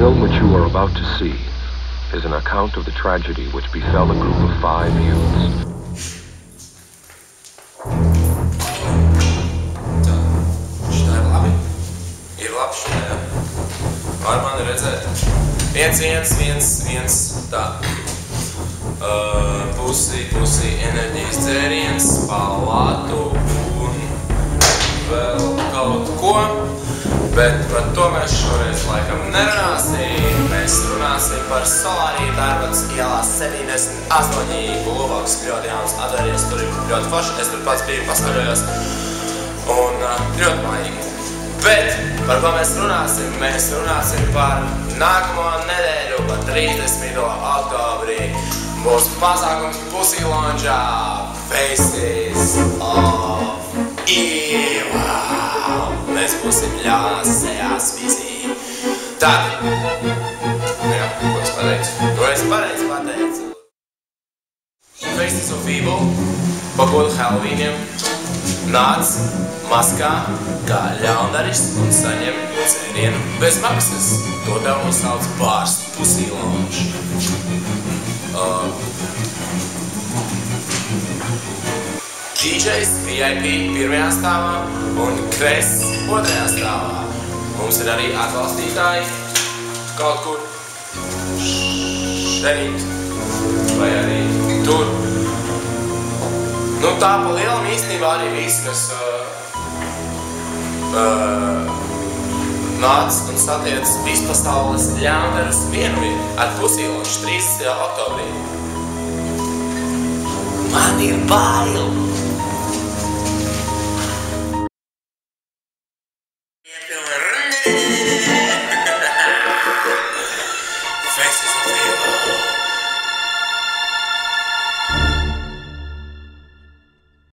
film which you are about to see is an account of the tragedy which befell a group of 5 youths. Ir labs šajā. Var mani redzēt. 1, 1, 1, 1, tā. Pusi enerģijas dzēriens, palātu un vēl kaut ko. Bet par to mēs šoreiz laikam nerunāsim. Mēs runāsim par Solāriju Darbats ielā 78. Bulvāks ļoti jauns atvēries. Tur ir ļoti forši. Es tur pats biju paskaļojos. Un ļoti mājīgi. Bet par ko mēs runāsim? Mēs runāsim par nākamo nedēļu, par 30. oktobrī. Būs pasākums Pussy Lounge'ā Faces of Evil. Mēs būsim ļaunās sejās visi. Tad, jā, ko es pateicu? Ko es pareizi pateicu? Faces of Evil, pa godu Halloweeniem, nāc maskā kā ļaundaris un saņem dzērienu bez maksas. To tev nosauc bārs Pussy Lounge. DJs VIP pirmajā stāvā un Kres otrajā stāvā. Mums ir arī atbalstītāji kaut kur šeit vai arī tur. Nu tā pa lielam īstenībā arī viss, kas nāc un satiec vispasaules ļaundarus vienviet ar Pussy Lounge 30. oktobrī. Man ir bail! Faces of Evil.